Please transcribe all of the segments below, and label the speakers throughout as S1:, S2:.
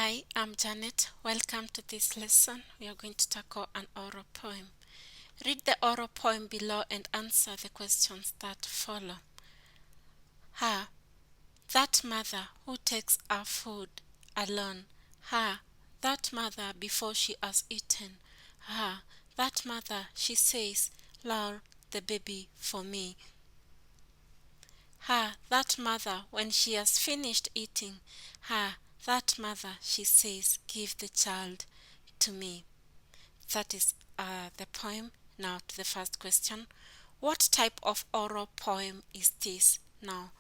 S1: Hi, I'm Janet. Welcome to this lesson. We are going to tackle an oral poem. Read the oral poem below and answer the questions that follow. Ha, that mother who takes her food alone. Ha, that mother before she has eaten. Ha, that mother, she says, lull the baby for me. Ha, that mother, when she has finished eating. Ha, that mother, she says, give the child to me. That is the poem. Now to the first question. What type of oral poem is this? Now,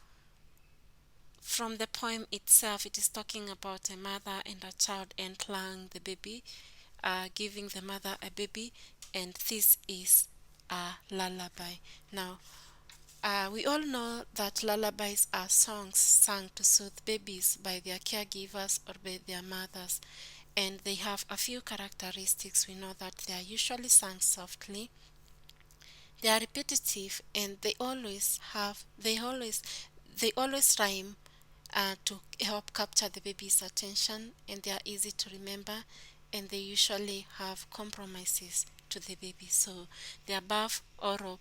S1: from the poem itself, it is talking about a mother and a child entlang the baby, giving the mother a baby, and this is a lullaby. Now, we all know that lullabies are songs sung to soothe babies by their caregivers or by their mothers, and they have a few characteristics. We know that they are usually sung softly, they are repetitive, and they always rhyme to help capture the baby's attention, and they are easy to remember, and they usually have compromises to the baby. So the above oral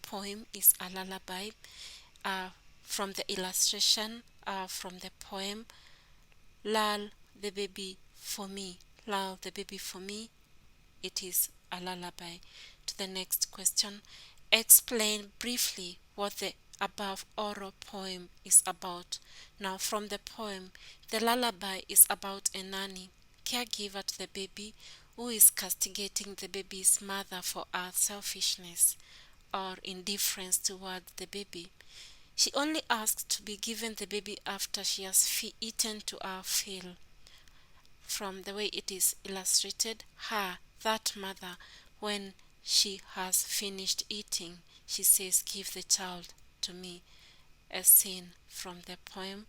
S1: poem is a lullaby. Uh, from the illustration, from the poem, lull the baby for me, lull the baby for me, it is a lullaby. To the next question, explain briefly what the above oral poem is about. Now, from the poem, the lullaby is about a nanny, caregiver to the baby, who is castigating the baby's mother for her selfishness or indifference toward the baby. She only asks to be given the baby after she has eaten to her fill. From the way it is illustrated, that mother, when she has finished eating, she says, give the child to me. A scene from the poem.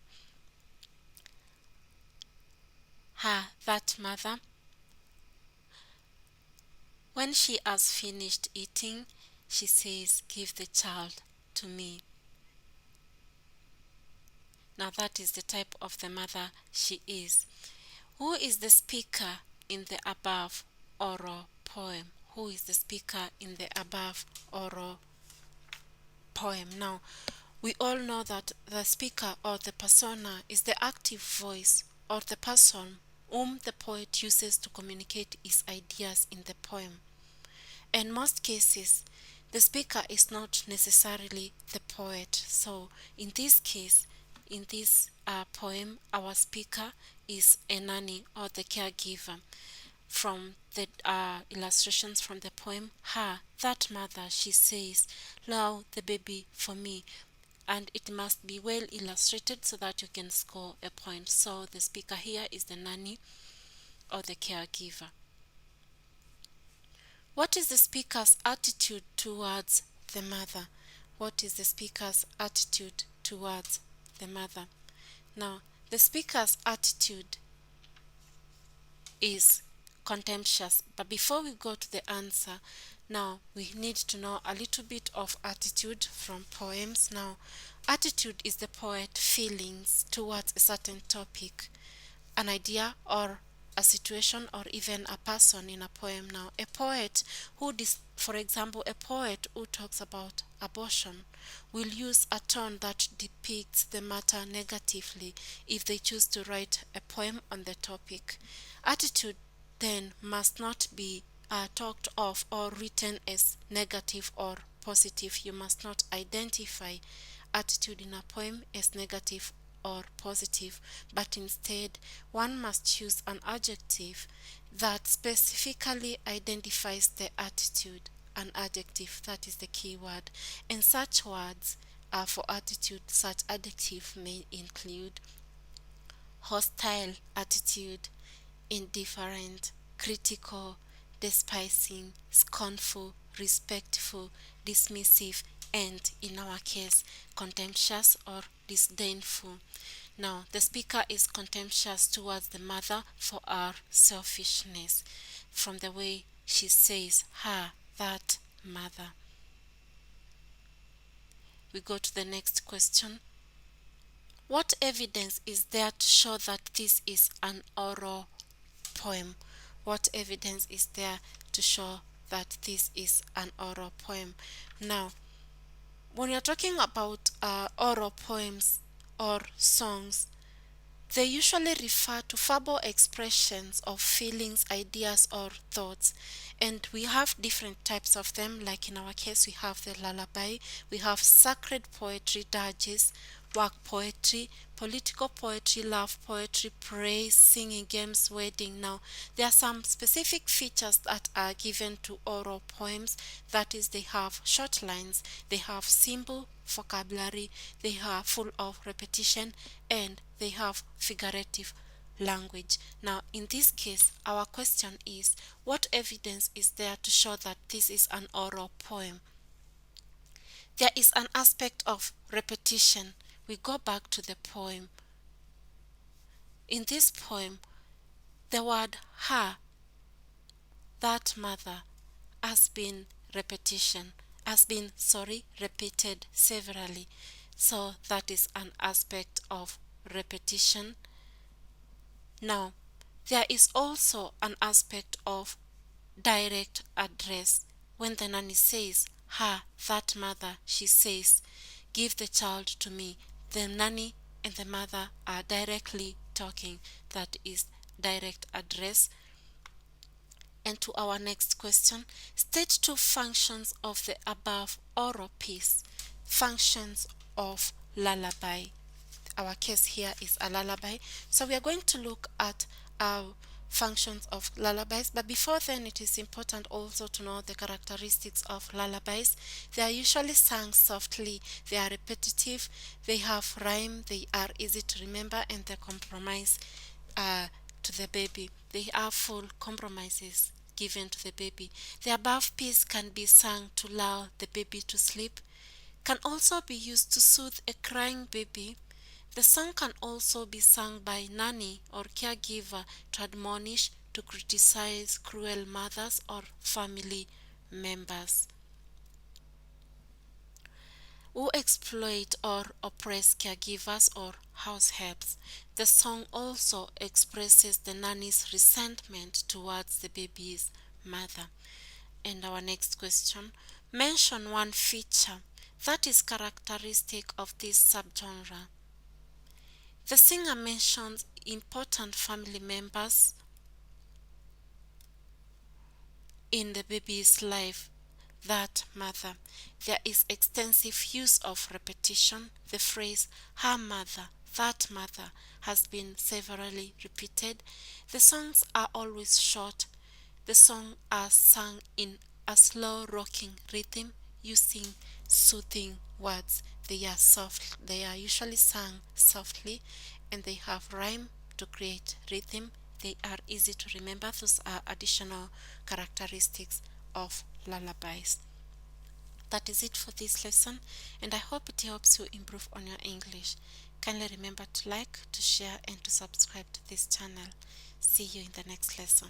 S1: That mother, when she has finished eating, she says, give the child to me. Now that is the type of the mother she is. Who is the speaker in the above oral poem? Who is the speaker in the above oral poem? Now, we all know that the speaker or the persona is the active voice or the person whom the poet uses to communicate his ideas in the poem. In most cases, the speaker is not necessarily the poet. So, in this case, in this poem, our speaker is a nanny or the caregiver. From the illustrations from the poem, that mother, she says, lull the baby for me. And it must be well illustrated so that you can score a point. So the speaker here is the nanny or the caregiver. What is the speaker's attitude towards the mother? What is the speaker's attitude towards the mother? Now, the speaker's attitude is contemptuous. But before we go to the answer, now we need to know a little bit of attitude from poems. Now, attitude is the poet's feelings towards a certain topic, an idea or a situation or even a person in a poem. Now, a poet for example, a poet who talks about abortion will use a tone that depicts the matter negatively if they choose to write a poem on the topic. Attitude then must not be talked of or written as negative or positive. You must not identify attitude in a poem as negative or positive, but instead one must choose an adjective that specifically identifies the attitude. An adjective, that is the key word. And such words for attitude, such adjective may include hostile attitude, indifferent, critical, despising, scornful, respectful, dismissive, and in our case, contemptuous or disdainful. Now, the speaker is contemptuous towards the mother for her selfishness, from the way she says, that mother. We go to the next question. What evidence is there to show that this is an oral poem? What evidence is there to show that this is an oral poem? Now, when you're talking about oral poems or songs, they usually refer to verbal expressions of feelings, ideas, or thoughts. And we have different types of them. Like in our case, we have the lullaby, we have sacred poetry, dirges, work poetry, political poetry, love poetry, praise, singing, games, wedding. Now, there are some specific features that are given to oral poems. That is, they have short lines, they have simple vocabulary, they are full of repetition, and they have figurative language. Now, in this case, our question is, what evidence is there to show that this is an oral poem? There is an aspect of repetition. We go back to the poem. In this poem, the word her, that mother, has been repeated severally. So that is an aspect of repetition. Now, there is also an aspect of direct address. When the nanny says, her, that mother, she says, give the child to me. The nanny and the mother are directly talking. That is direct address. And to our next question, state two functions of the above oral piece. Functions of lullaby. Our case here is a lullaby. So we are going to look at functions of lullabies, but before then it is important also to know the characteristics of lullabies. They are usually sung softly, they are repetitive, they have rhyme, they are easy to remember, and they compromise to the baby. They are full compromises given to the baby. The above piece can be sung to lull the baby to sleep, can also be used to soothe a crying baby. The song can also be sung by nanny or caregiver to admonish, to criticize cruel mothers or family members who exploit or oppress caregivers or house helps. The song also expresses the nanny's resentment towards the baby's mother. And our next question, mention one feature that is characteristic of this subgenre. The singer mentions important family members in the baby's life, that mother. There is extensive use of repetition. The phrase her mother, that mother has been severally repeated. The songs are always short. The songs are sung in a slow rocking rhythm using soothing words. They are usually sung softly, and they have rhyme to create rhythm. They are easy to remember. Those are additional characteristics of lullabies. That is it for this lesson, and I hope it helps you improve on your English. Kindly remember to like, to share, and to subscribe to this channel. See you in the next lesson.